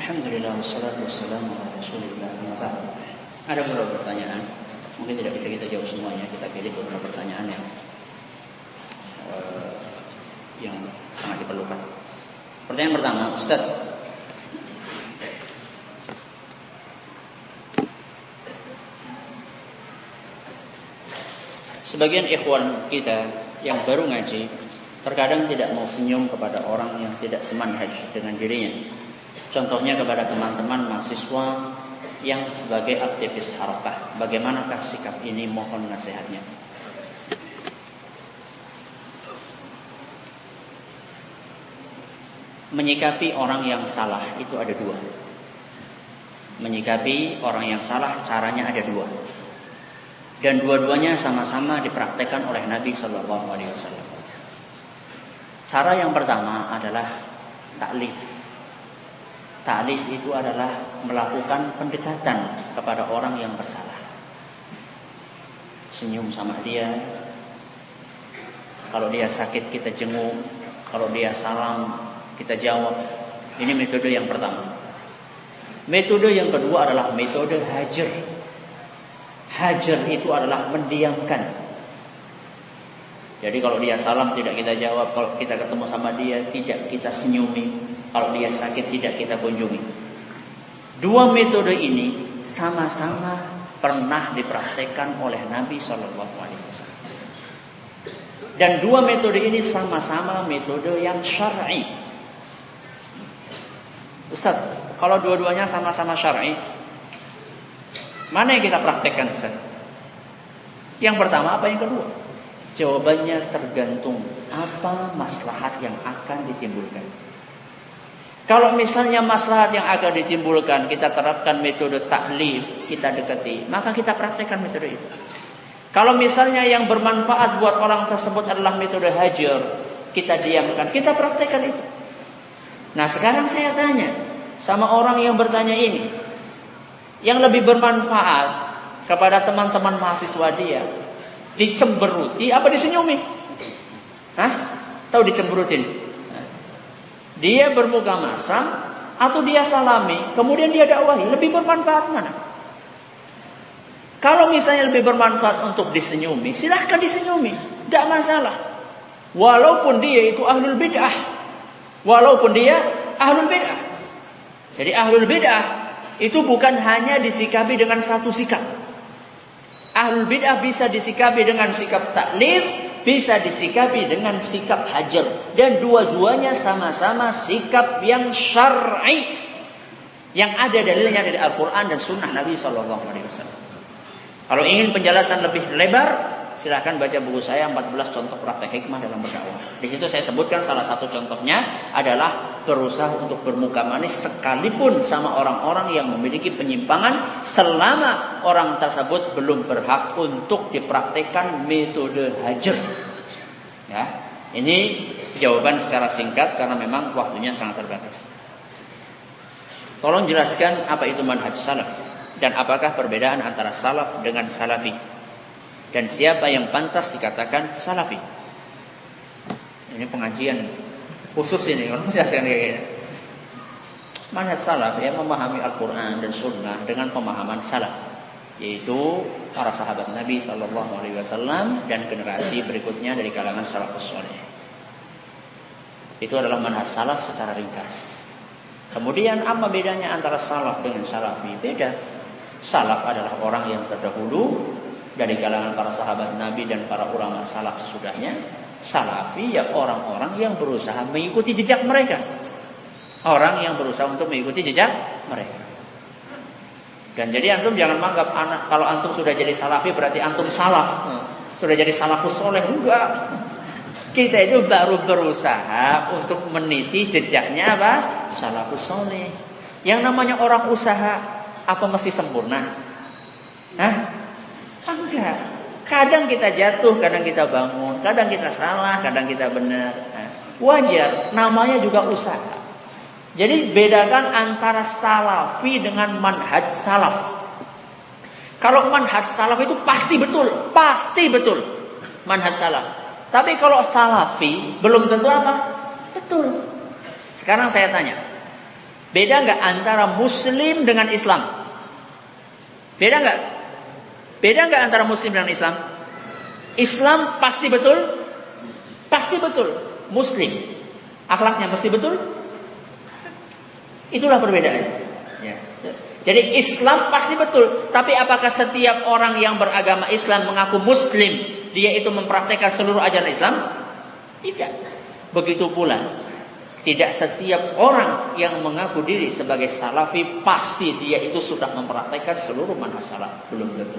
Alhamdulillah wassalatu wassalamu ala Rasulillah. Ada beberapa pertanyaan, mungkin tidak bisa kita jawab semuanya. Kita pilih beberapa pertanyaan yang sangat diperlukan. Pertanyaan pertama, Ustaz, sebagian ikhwan kita yang baru ngaji terkadang tidak mau senyum kepada orang yang tidak semanhaj dengan dirinya. Contohnya kepada teman-teman mahasiswa yang sebagai aktivis harakah. Bagaimanakah sikap ini? Mohon nasihatnya. Menyikapi orang yang salah itu ada dua. Menyikapi orang yang salah caranya ada dua. Dan dua-duanya sama-sama dipraktekkan oleh Nabi Shallallahu Alaihi Wasallam. Cara yang pertama adalah taklif. Taklif itu adalah melakukan pendekatan kepada orang yang bersalah. Senyum sama dia. Kalau dia sakit kita jenguk. Kalau dia salam kita jawab. Ini metode yang pertama. Metode yang kedua adalah metode hajar. Hajar itu adalah mendiamkan. Jadi kalau dia salam tidak kita jawab. Kalau kita ketemu sama dia tidak kita senyumi. Kalau dia sakit tidak kita kunjungi. Dua metode ini sama-sama pernah dipraktekkan oleh Nabi Shallallahu Alaihi Wasallam. Dan dua metode ini sama-sama metode yang syar'i. Ustaz, kalau dua-duanya sama-sama syar'i, mana yang kita praktekkan, Ustaz? Yang pertama apa yang kedua? Jawabannya tergantung apa maslahat yang akan ditimbulkan. Kalau misalnya maslahat yang akan ditimbulkan, kita terapkan metode taklif, kita dekati, maka kita praktekkan metode itu. Kalau misalnya yang bermanfaat buat orang tersebut adalah metode hajar, kita diamkan, kita praktekkan itu. Nah sekarang saya tanya sama orang yang bertanya ini, yang lebih bermanfaat kepada teman-teman mahasiswa dia, dicemberuti apa disenyumi? Hah? Tahu dicemberutin? Dia bermuka masam atau dia salami, kemudian dia dakwahi, lebih bermanfaat mana? Kalau misalnya lebih bermanfaat untuk disenyumi, silahkan disenyumi, tidak masalah. Walaupun dia itu ahlul bid'ah, Jadi ahlul bid'ah itu bukan hanya disikapi dengan satu sikap. Ahlul bid'ah bisa disikapi dengan sikap taklif, bisa disikapi dengan sikap hajar. Dan dua-duanya sama-sama sikap yang syar'i, yang ada dalilnya dari Al-Quran dan Sunnah Nabi Sallallahu Alaihi Wasallam. Kalau ingin penjelasan lebih lebar, silakan baca buku saya 14 contoh praktek hikmah dalam berdakwah. Di situ saya sebutkan salah satu contohnya adalah berusaha untuk bermuka manis sekalipun sama orang-orang yang memiliki penyimpangan, selama orang tersebut belum berhak untuk dipraktekkan metode hajar. Ya, ini jawaban secara singkat karena memang waktunya sangat terbatas. Tolong jelaskan apa itu manhaj salaf dan apakah perbedaan antara salaf dengan salafi, dan siapa yang pantas dikatakan salafi. Ini pengajian khusus ini kalau menjelaskan kayak gini. Manhaj salaf ya memahami Al-Quran dan Sunnah dengan pemahaman salaf, yaitu para sahabat Nabi Sallallahu Alaihi Wasallam dan generasi berikutnya dari kalangan salafus saleh. Itu adalah manhaj salaf secara ringkas. Kemudian apa bedanya antara salaf dengan salafi? Beda. Salaf adalah orang yang terdahulu dari kalangan para sahabat Nabi dan para ulama salaf sesudahnya. Salafi ya orang-orang yang berusaha mengikuti jejak mereka. Orang yang berusaha untuk mengikuti jejak mereka. Dan jadi antum jangan menganggap kalau antum sudah jadi salafi berarti antum salaf. Sudah jadi salafus soleh. Enggak. Kita itu baru berusaha untuk meniti jejaknya apa? Salafus soleh. Yang namanya orang usaha apa masih sempurna? Hah? Enggak. Kadang kita jatuh, kadang kita bangun, kadang kita salah, kadang kita benar. Wajar, namanya juga usaha. Jadi bedakan antara salafi dengan manhaj salaf. Kalau manhaj salaf itu pasti betul manhaj salaf. Tapi kalau salafi belum tentu apa? Betul. Sekarang saya tanya, Beda nggak antara Muslim dengan Islam? Beda nggak? Beda nggak antara Muslim dengan Islam? Islam pasti betul, pasti betul. Muslim, akhlaknya mesti betul. Itulah perbedaannya. Ya. Jadi Islam pasti betul, tapi apakah setiap orang yang beragama Islam mengaku Muslim, dia itu mempraktekkan seluruh ajaran Islam? Tidak. Begitu pula, tidak setiap orang yang mengaku diri sebagai Salafi pasti dia itu sudah mempraktekkan seluruh manhaj salaf. Belum tentu.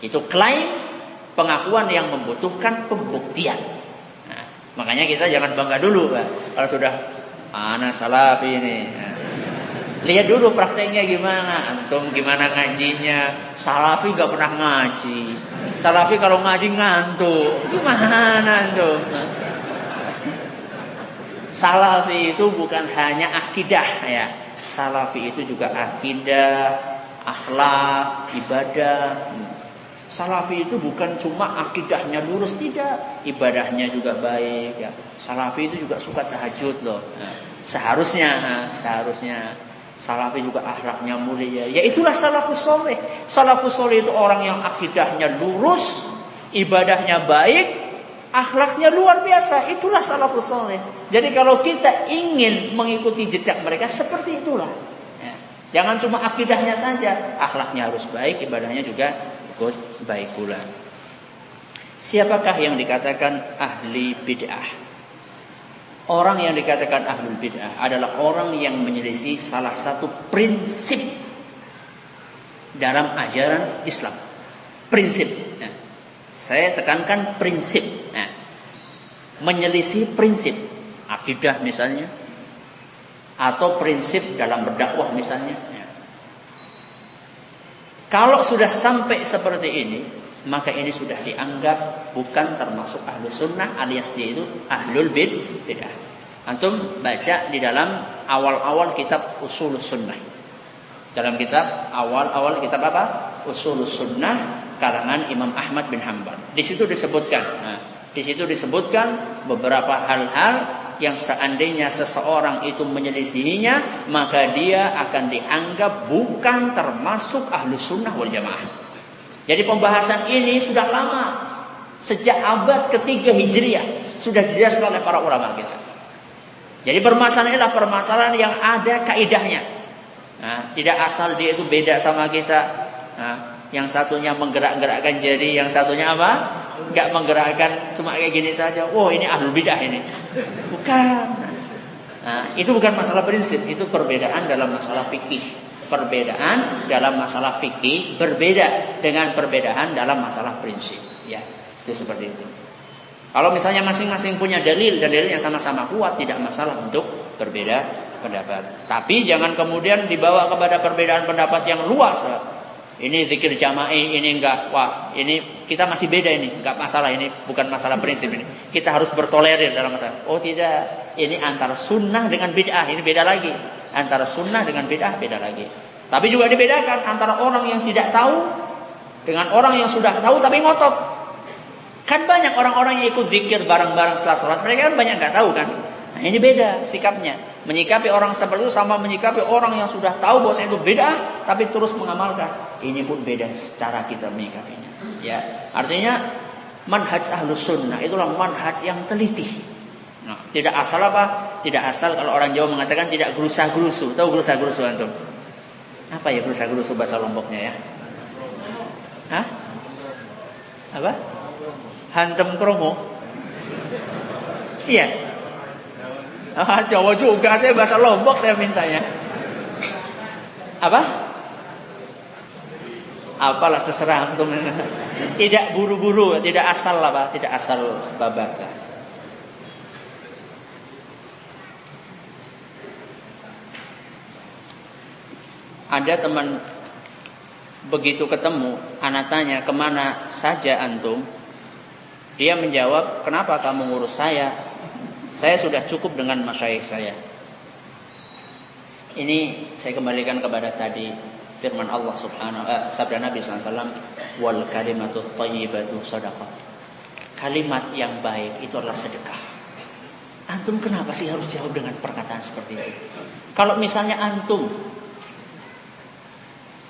Itu klaim pengakuan yang membutuhkan pembuktian. Nah, makanya kita jangan bangga dulu, Pak. Kalau sudah ana Salafi ini. Nah, lihat dulu prakteknya gimana. Antum gimana ngajinya. Salafi gak pernah ngaji. Salafi kalau ngaji ngantuk. Gimana antum? Salafi itu bukan hanya akidah ya. Salafi itu juga akidah, akhlak, ibadah. Salafi itu bukan cuma akidahnya lurus, tidak, ibadahnya juga baik ya. Salafi itu juga suka tahajud loh. Nah, seharusnya Salafi juga akhlaknya mulia. Ya itulah salafus soleh. Salafus soleh itu orang yang akidahnya lurus, ibadahnya baik, akhlaknya luar biasa. Itulah salafus soleh. Jadi kalau kita ingin mengikuti jejak mereka, seperti itulah ya. Jangan cuma akidahnya saja, akhlaknya harus baik, ibadahnya juga ikut baik pula. Siapakah yang dikatakan ahli bid'ah? Orang yang dikatakan ahlul bid'ah adalah orang yang menyelisih salah satu prinsip dalam ajaran Islam. Prinsip. Nah, saya tekankan prinsip. Nah, menyelisih prinsip akidah misalnya, atau prinsip dalam berdakwah misalnya. Nah, kalau sudah sampai seperti ini, maka ini sudah dianggap bukan termasuk ahlu sunnah, alias dia itu ahlul bid'ah. Antum baca di dalam awal-awal kitab Ushulus Sunnah. Dalam kitab awal-awal kitab apa? Ushulus Sunnah karangan Imam Ahmad bin Hanbal. Di situ disebutkan. Nah, di situ disebutkan beberapa hal-hal yang seandainya seseorang itu menyelisihinya, maka dia akan dianggap bukan termasuk ahlu sunnah wal jamaah. Jadi pembahasan ini sudah lama, sejak abad ketiga Hijriah sudah dijelaskan oleh para ulama kita. Jadi permasalahan adalah permasalahan yang ada kaidahnya. Nah, tidak asal dia itu beda sama kita. Nah, yang satunya menggerak-gerakkan jari, yang satunya apa? Enggak menggerakkan, cuma kayak gini saja. Oh, ini ahlul bidah ini. Bukan. Nah, itu bukan masalah prinsip, itu perbedaan dalam masalah fikih. Perbedaan dalam masalah fikih berbeda dengan perbedaan dalam masalah prinsip. Ya, itu seperti itu. Kalau misalnya masing-masing punya dalil dan dalilnya sama-sama kuat, tidak masalah untuk berbeda pendapat. Tapi jangan kemudian dibawa kepada perbedaan pendapat yang luas. Ini zikir jama'i, ini enggak. Wah, ini kita masih beda ini, enggak masalah, ini bukan masalah prinsip ini. Kita harus bertolerir dalam masalah. Oh tidak, ini antara sunnah dengan bid'ah, ini beda lagi. Antara sunnah dengan bid'ah beda lagi. Tapi juga dibedakan antara orang yang tidak tahu dengan orang yang sudah tahu tapi ngotot. Kan banyak orang-orang yang ikut zikir bareng-bareng setelah sholat, mereka kan banyak nggak tahu kan. Nah ini beda sikapnya. Menyikapi orang seperti itu sama menyikapi orang yang sudah tahu bahwa itu beda tapi terus mengamalkan. Ini pun beda cara kita menyikapinya. Ya, artinya manhaj ahlus sunnah itulah manhaj yang teliti. Nah, tidak asal apa? Tidak asal kalau orang Jawa mengatakan tidak gerusa-gerusu. Tahu gerusa-gerusu antum? Apa ya gerusa-gerusu bahasa Lomboknya ya? Hah? Apa? Hantem kromo. Iya. Jawa juga, saya bahasa Lombok saya mintanya. Apa? Apalah terserah antum. Tidak buru-buru, tidak asal lah, Pak, tidak asal babat. Ada teman begitu ketemu, anak tanya kemana saja antum? Dia menjawab, kenapa kamu ngurus saya? Saya sudah cukup dengan masyayikh saya. Ini saya kembalikan kepada tadi firman Allah Subhanahu sabda Nabi SAW, wal kalimatut thayyibatu shadaqah. Kalimat yang baik itu adalah sedekah. Antum kenapa sih harus jawab dengan perkataan seperti itu? Kalau misalnya antum,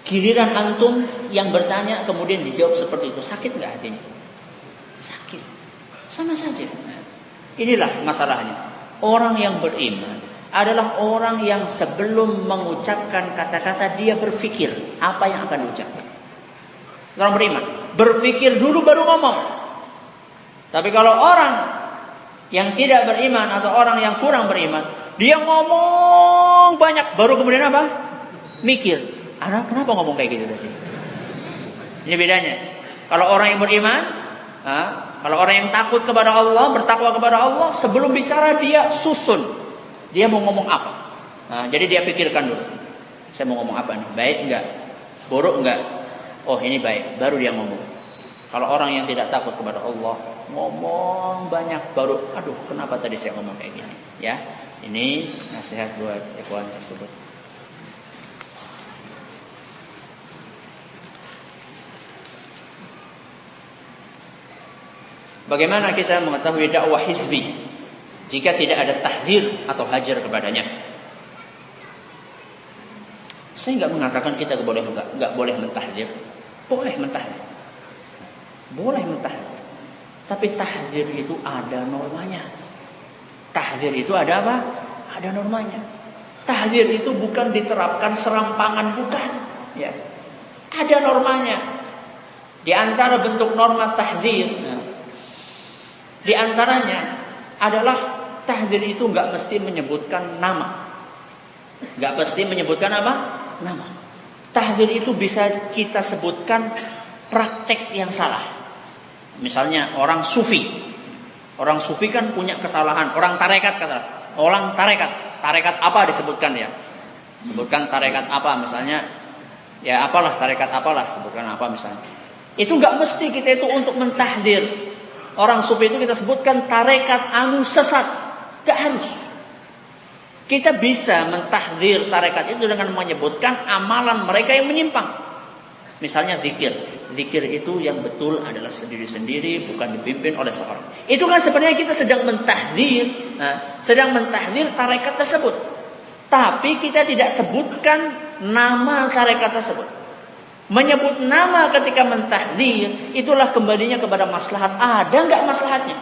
giliran antum yang bertanya kemudian dijawab seperti itu, sakit nggak hatinya? Sakit. Sama saja. Inilah masalahnya. Orang yang beriman adalah orang yang sebelum mengucapkan kata-kata dia berpikir apa yang akan diucapkan. Orang beriman berpikir dulu baru ngomong. Tapi kalau orang yang tidak beriman atau orang yang kurang beriman, dia ngomong banyak baru kemudian apa? Mikir. Anak kenapa ngomong kayak gitu tadi? Ini bedanya. Kalau orang yang beriman, kalau orang yang takut kepada Allah, bertakwa kepada Allah, sebelum bicara dia susun. Dia mau ngomong apa? Jadi dia pikirkan dulu. Saya mau ngomong apa nih? Baik enggak? Buruk enggak? Oh ini baik. Baru dia ngomong. Kalau orang yang tidak takut kepada Allah, ngomong banyak baru, aduh kenapa tadi saya ngomong kayak gini? Ya, ini nasihat buat ikhwan tersebut. Bagaimana kita mengetahui dakwah hizbi jika tidak ada tahdzir atau hajar kepadanya? Saya nggak mengatakan kita nggak boleh mentahdzir, boleh mentahdzir, boleh mentahdzir. Tapi tahdzir itu ada normanya. Tahdzir itu ada apa? Ada normanya. Tahdzir itu bukan diterapkan serampangan, bukan. Ya, ada normanya. Di antara bentuk norma tahdzir. Di antaranya adalah tahdzir itu nggak mesti menyebutkan nama, nggak mesti menyebutkan apa? Nama. Tahdzir itu bisa kita sebutkan praktek yang salah. Misalnya orang sufi kan punya kesalahan. Orang tarekat tarekat apa disebutkan ya? Sebutkan tarekat apa misalnya? Ya apalah tarekat apalah sebutkan apa misalnya? Itu nggak mesti kita itu untuk mentahdzir. Orang sufi itu kita sebutkan tarekat anu sesat. Gak harus. Kita bisa mentahdzir tarekat itu dengan menyebutkan amalan mereka yang menyimpang. Misalnya zikir. Zikir itu yang betul adalah sendiri-sendiri, bukan dipimpin oleh seorang. Itu kan sebenarnya kita sedang mentahdzir, tarekat tersebut. Tapi kita tidak sebutkan nama tarekat tersebut. Menyebut nama ketika mentahdzir itulah kembalinya kepada maslahat. Ada enggak maslahatnya?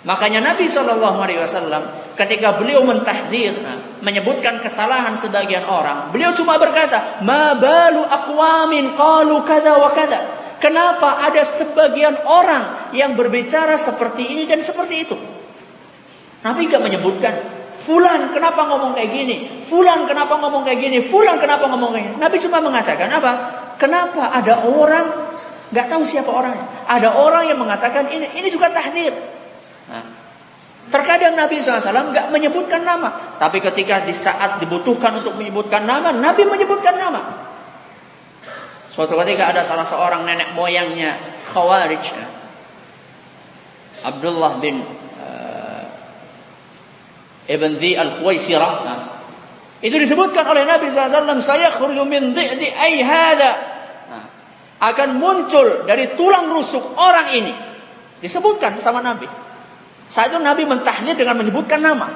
Makanya Nabi SAW ketika beliau mentahdzir, menyebutkan kesalahan sebagian orang, beliau cuma berkata, "Ma balu aqwamin qalu kadza wa kadza." Kenapa ada sebagian orang yang berbicara seperti ini dan seperti itu? Nabi enggak menyebutkan Fulan kenapa ngomong kayak gini? Fulan kenapa ngomong kayak gini? Fulan kenapa ngomong kayak gini? Nabi cuma mengatakan apa? Kenapa ada orang, nggak tahu siapa orangnya. Ada orang yang mengatakan ini juga tahdzir. Nah, terkadang Nabi SAW nggak menyebutkan nama, tapi ketika di saat dibutuhkan untuk menyebutkan nama, Nabi menyebutkan nama. Suatu ketika ada salah seorang nenek moyangnya Khawarij, Abdullah bin Ibn Dhi al-Khuwaisirah. Itu disebutkan oleh Nabi SAW, saya khurju min dhi'di ay hada. Akan muncul dari tulang rusuk orang ini. Disebutkan sama Nabi. Saat itu Nabi mentahdzir dengan menyebutkan nama.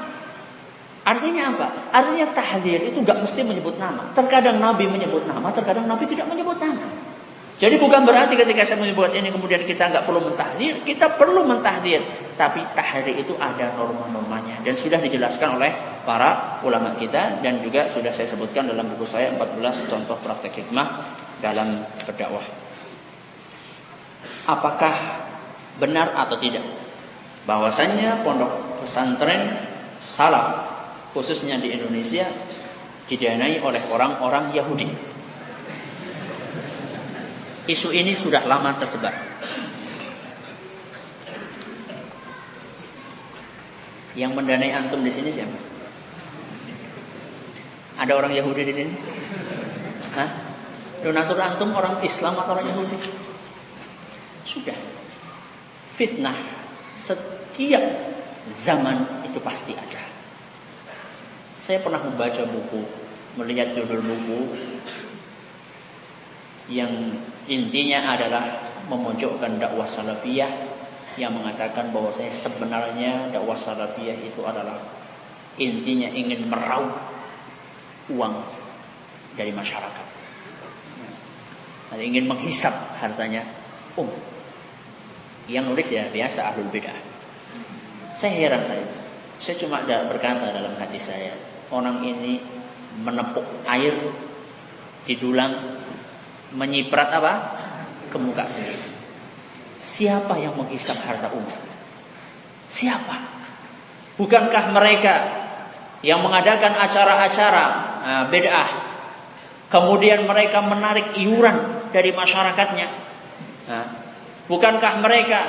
Artinya apa? Artinya tahdzir itu gak mesti menyebut nama. Terkadang Nabi menyebut nama, terkadang Nabi tidak menyebut nama. Jadi bukan berarti ketika saya menyebut ini kemudian kita nggak perlu mentahdzir, kita perlu mentahdzir. Tapi tahdzir itu ada norma-normanya dan sudah dijelaskan oleh para ulama kita dan juga sudah saya sebutkan dalam buku saya 14 contoh praktek hikmah dalam berdakwah. Apakah benar atau tidak bahwasannya pondok pesantren salaf khususnya di Indonesia didanai oleh orang-orang Yahudi? Isu ini sudah lama tersebar. Yang mendanai antum di sini siapa? Ada orang Yahudi di sini? Hah? Donatur antum orang Islam atau orang Yahudi? Sudah. Fitnah setiap zaman itu pasti ada. Saya pernah membaca buku, melihat judul buku yang intinya adalah memojokkan dakwah salafiyah yang mengatakan bahwa saya sebenarnya dakwah salafiyah itu adalah intinya ingin meraup uang dari masyarakat, ingin menghisap hartanya Yang nulis ya biasa ahlul bidah. Saya heran saya cuma berkata dalam hati saya, orang ini menepuk air di dulang, menyiprat apa? Ke muka sendiri. Siapa yang menghisap harta umat? Siapa? Bukankah mereka yang mengadakan acara-acara bid'ah, kemudian mereka menarik iuran dari masyarakatnya? Bukankah mereka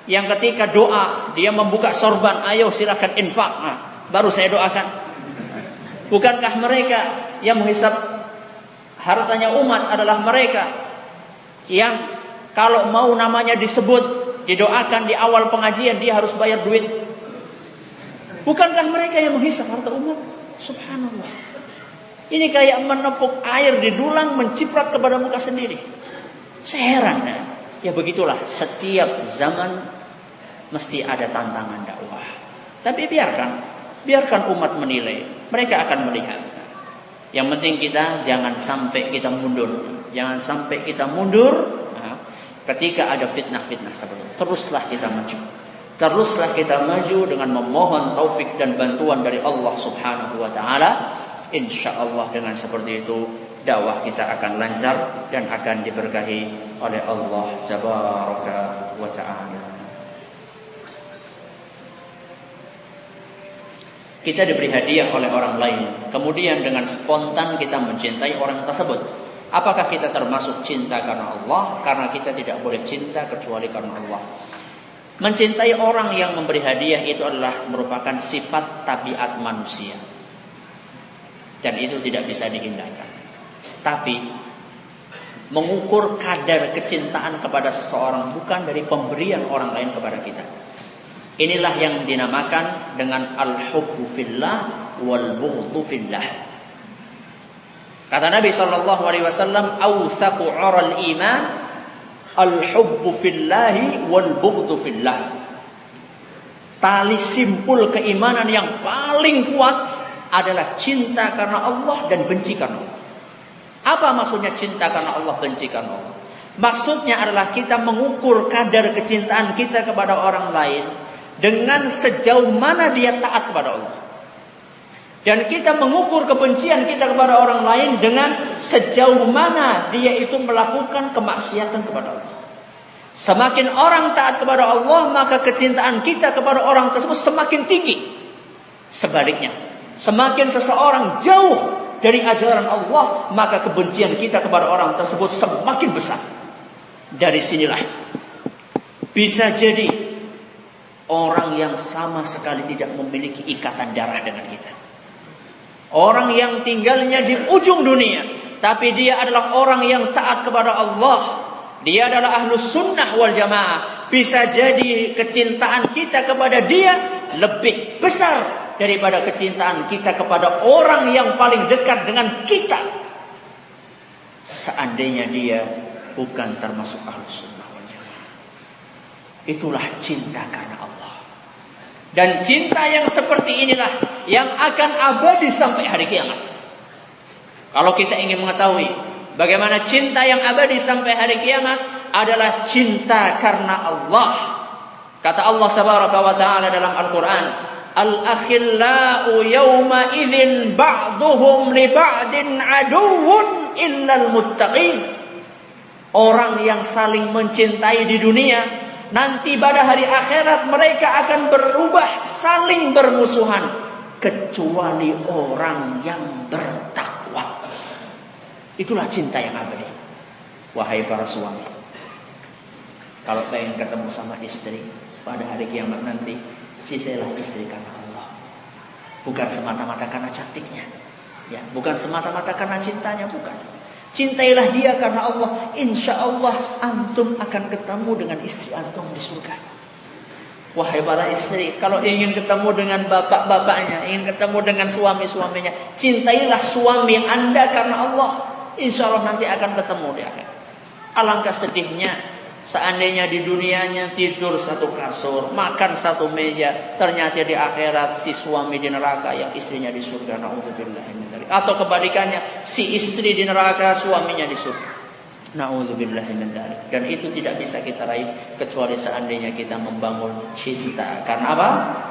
yang ketika doa dia membuka sorban, ayo silakan infak, baru saya doakan? Bukankah mereka yang menghisap hartanya umat adalah mereka yang kalau mau namanya disebut, didoakan di awal pengajian, dia harus bayar duit? Bukankah mereka yang menghisap harta umat? Subhanallah. Ini kayak menepuk air di dulang, menciprat kepada muka sendiri. Saya heran. Ya begitulah, setiap zaman mesti ada tantangan dakwah. Tapi biarkan umat menilai. Mereka akan melihat. Yang penting kita jangan sampai kita mundur. Jangan sampai kita mundur ketika ada fitnah-fitnah seperti itu. Teruslah kita maju. Teruslah kita maju dengan memohon taufik dan bantuan dari Allah Subhanahu wa taala. Insyaallah dengan seperti itu dakwah kita akan lancar dan akan diberkahi oleh Allah Tabaraka wa taala. Kita diberi hadiah oleh orang lain, kemudian dengan spontan kita mencintai orang tersebut. Apakah kita termasuk cinta karena Allah? Karena kita tidak boleh cinta kecuali karena Allah. Mencintai orang yang memberi hadiah itu adalah merupakan sifat tabiat manusia, dan itu tidak bisa dihindarkan. Tapi mengukur kadar kecintaan kepada seseorang bukan dari pemberian orang lain kepada kita. Inilah yang dinamakan dengan al-hubbu fillah wal bughdhu fillah. Kata Nabi SAW, "Awthaqu 'aral iman al-hubbu fillahi wal bughdhu fillah." Tali simpul keimanan yang paling kuat adalah cinta karena Allah dan benci karena Allah. Apa maksudnya cinta karena Allah, benci karena Allah? Maksudnya adalah kita mengukur kadar kecintaan kita kepada orang lain dengan sejauh mana dia taat kepada Allah. Dan kita mengukur kebencian kita kepada orang lain dengan sejauh mana dia itu melakukan kemaksiatan kepada Allah. Semakin orang taat kepada Allah, maka kecintaan kita kepada orang tersebut semakin tinggi. Sebaliknya, semakin seseorang jauh dari ajaran Allah, maka kebencian kita kepada orang tersebut semakin besar. Dari sinilah bisa jadi orang yang sama sekali tidak memiliki ikatan darah dengan kita. Orang yang tinggalnya di ujung dunia, tapi dia adalah orang yang taat kepada Allah. Dia adalah ahlus sunnah wal jamaah. Bisa jadi kecintaan kita kepada dia lebih besar daripada kecintaan kita kepada orang yang paling dekat dengan kita, seandainya dia bukan termasuk ahlus sunnah wal jamaah. Itulah cinta karena Allah. Dan cinta yang seperti inilah yang akan abadi sampai hari kiamat. Kalau kita ingin mengetahui bagaimana cinta yang abadi sampai hari kiamat, adalah cinta karena Allah. Kata Allah Subhanahu wa taala dalam Al-Qur'an, "Al-akhillau yawma idzin ba'duhum li ba'din aduwwun illal muttaqin." Orang yang saling mencintai di dunia, nanti pada hari akhirat mereka akan berubah saling bermusuhan, kecuali orang yang bertakwa. Itulah cinta yang abadi. Wahai para suami, kalau pengen ketemu sama istri pada hari kiamat nanti, cintailah istri karena Allah. Bukan semata-mata karena cantiknya, ya, bukan semata-mata karena cintanya, bukan. Cintailah dia karena Allah. Insya Allah antum akan ketemu dengan istri antum di surga. Wahai para istri, kalau ingin ketemu dengan bapak-bapaknya, ingin ketemu dengan suami-suaminya, cintailah suami anda karena Allah. Insya Allah nanti akan ketemu di akhir. Alangkah sedihnya Seandainya di dunianya tidur satu kasur, makan satu meja, ternyata di akhirat si suami di neraka yang istrinya di surga. Na'udzubillah. Atau kebalikannya, si istri di neraka, suaminya di surga. Na'udzubillah min dzalik. Dan itu tidak bisa kita raih kecuali seandainya kita membangun cinta karena apa?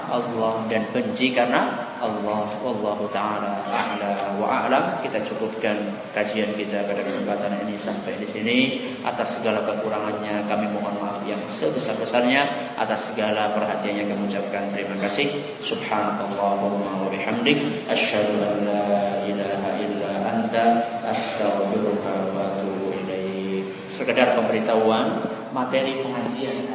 Allah, dan benci karena Allah. Wallahu taala a'la wa a'lam. Kita cukupkan kajian kita pada kesempatan ini sampai di sini. Atas segala kekurangannya kami mohon maaf yang sebesar-besarnya. Atas segala perhatiannya kami ucapkan terima kasih. Subhanallahumma wa bihamdik asyhadu an la ilaha illa anta astaghfiruka wa atubu. Sekedar pemberitahuan materi pengajian